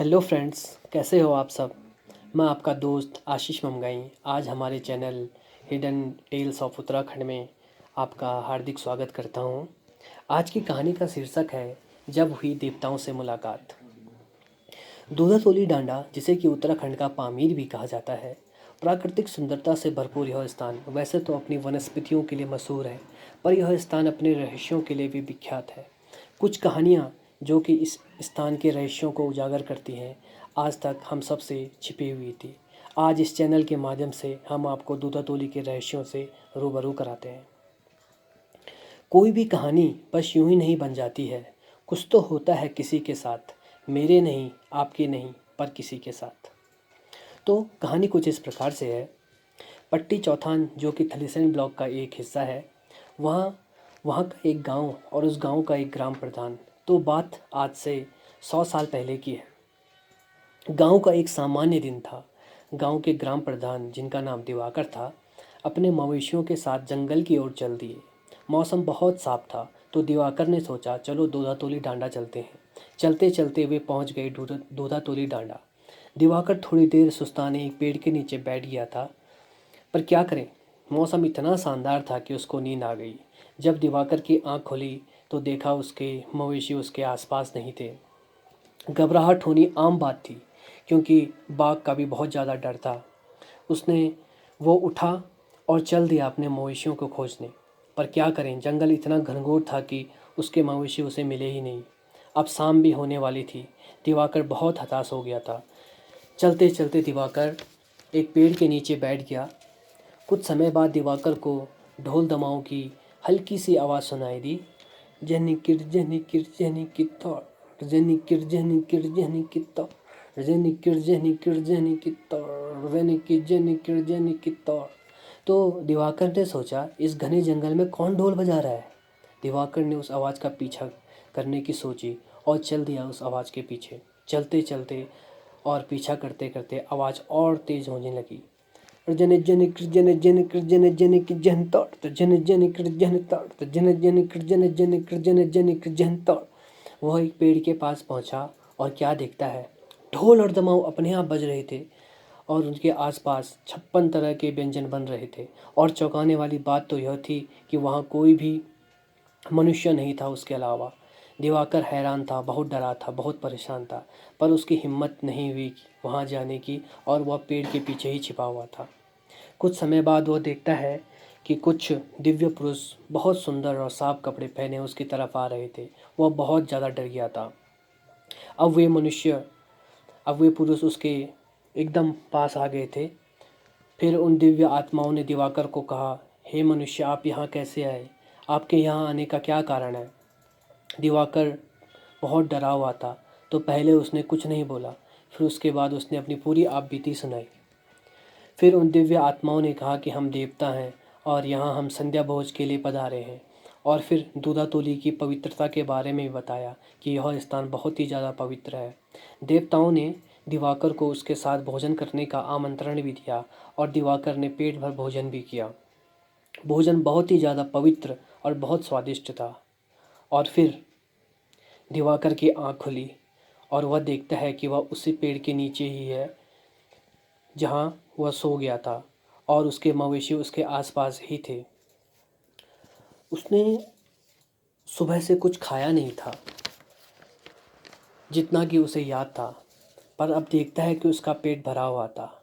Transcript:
Hello friends, कैसे हो आप सब। मैं आपका दोस्त आशीष ममगाई आज हमारे channel hidden tales of Uttarakhand में आपका हार्दिक स्वागत करता हूं। आज की कहानी का शीर्षक है जब हुई देवताओं से मुलाकात। दूधातोली डांडा, जिसे कि उत्तराखंड का पामीर भी कहा जाता है, प्राकृतिक सुंदरता से भरपूर यह स्थान वैसे तो अपनी वनस्पतियों के लिए मशहूर है, पर यह स्थान अपने रहस्यों के लिए भी विख्यात है। कुछ कहानियाँ जो कि इस स्थान के रहस्यों को उजागर करती हैं, आज तक हम सब से छिपी हुई थी। आज इस चैनल के माध्यम से हम आपको दूधातोली के रहस्यों से रूबरू कराते हैं। कोई भी कहानी बस यूं ही नहीं बन जाती है, कुछ तो होता है किसी के साथ, मेरे नहीं, आपके नहीं, पर किसी के साथ। तो कहानी कुछ इस प्रकार से है। पट्टी चौथान, जो कि थलीसैंण ब्लॉक का एक हिस्सा है, वहाँ वहाँ का एक गांव और उस गांव का एक ग्राम प्रधान। तो बात आज से 100 साल पहले की है। गांव का एक सामान्य दिन था। गांव के ग्राम प्रधान, जिनका नाम दिवाकर था, अपने मवेशियों के साथ जंगल की ओर चल दिए। मौसम बहुत साफ था, तो दिवाकर ने सोचा, चलो दूधातोली डांडा चलते हैं। चलते चलते वे पहुंच गए दूधातोली डांडा। दिवाकर थोड़ी देर सुस्ताने एक पेड़ के नीचे बैठ गया था, पर क्या करें, मौसम इतना शानदार था कि उसको नींद आ गई। जब दिवाकर की आंख खुली तो देखा उसके मवेशी उसके आसपास नहीं थे। घबराहट होनी आम बात थी, क्योंकि बाघ का भी बहुत ज़्यादा डर था। वो उठा और चल दिया अपने मवेशियों को खोजने। पर क्या करें, जंगल इतना घनघोर था कि उसके मवेशी उसे मिले ही नहीं। अब शाम भी होने वाली थी। दिवाकर बहुत हताश हो गया था। चलते चलते दिवाकर एक पेड़ के नीचे बैठ गया। कुछ समय बाद दिवाकर को ढोल दमाओं की हल्की सी आवाज़ सुनाई दी। जहनी किर जहनी किर जहनी कित्तौर, जहनी किर जहनी किर जहनी कित्तौर, जहनी किर जहनी किर जहनी कित्तौर, जहनी किर जहनी किर जहनी कित्तौर। तो दिवाकर ने सोचा, इस घने जंगल में कौन ढोल बजा रहा है। दिवाकर ने उस आवाज़ का पीछा करने की सोची और चल दिया उस आवाज़ के पीछे। चलते चलते और पीछा करते करते आवाज़ और तेज़ होने लगी। जन जन कृ जन जन कृ जन जन कृ जन तौर, जन जन कृ जन तौर, जन जन कृ जन जन कृ जन जन कृ जन तौर। वह एक पेड़ के पास पहुंचा और क्या देखता है, ढोल और दमाऊ अपने आप बज रहे थे और उनके आसपास 56 तरह के व्यंजन बन रहे थे। और चौंकाने वाली बात तो यह थी कि वहाँ कोई भी मनुष्य नहीं था उसके अलावा। दिवाकर हैरान था, बहुत डरा था, बहुत परेशान था, पर उसकी हिम्मत नहीं हुई वहाँ जाने की, और वह पेड़ के पीछे ही छिपा हुआ था। कुछ समय बाद वह देखता है कि कुछ दिव्य पुरुष बहुत सुंदर और साफ कपड़े पहने उसकी तरफ आ रहे थे। वह बहुत ज़्यादा डर गया था। अब वे मनुष्य अब वे पुरुष उसके एकदम पास आ गए थे। फिर उन दिव्य आत्माओं ने दिवाकर को कहा, हे मनुष्य, आप यहाँ कैसे आए, आपके यहाँ आने का क्या कारण है। दिवाकर बहुत डरा हुआ था, तो पहले उसने कुछ नहीं बोला। फिर उसके बाद उसने अपनी पूरी आपबीती सुनाई। फिर उन दिव्य आत्माओं ने कहा कि हम देवता हैं और यहाँ हम संध्या भोज के लिए पधारे हैं। और फिर दूधातोली की पवित्रता के बारे में बताया कि यह स्थान बहुत ही ज़्यादा पवित्र है। देवताओं ने दिवाकर को उसके साथ भोजन करने का आमंत्रण भी दिया और दिवाकर ने पेट भर भोजन भी किया। भोजन बहुत ही ज़्यादा पवित्र और बहुत स्वादिष्ट था। और फिर दिवाकर की आँख खुली और वह देखता है कि वह उसी पेड़ के नीचे ही है जहाँ वह सो गया था, और उसके मवेशी उसके आसपास ही थे। उसने सुबह से कुछ खाया नहीं था, जितना कि उसे याद था, पर अब देखता है कि उसका पेट भरा हुआ था।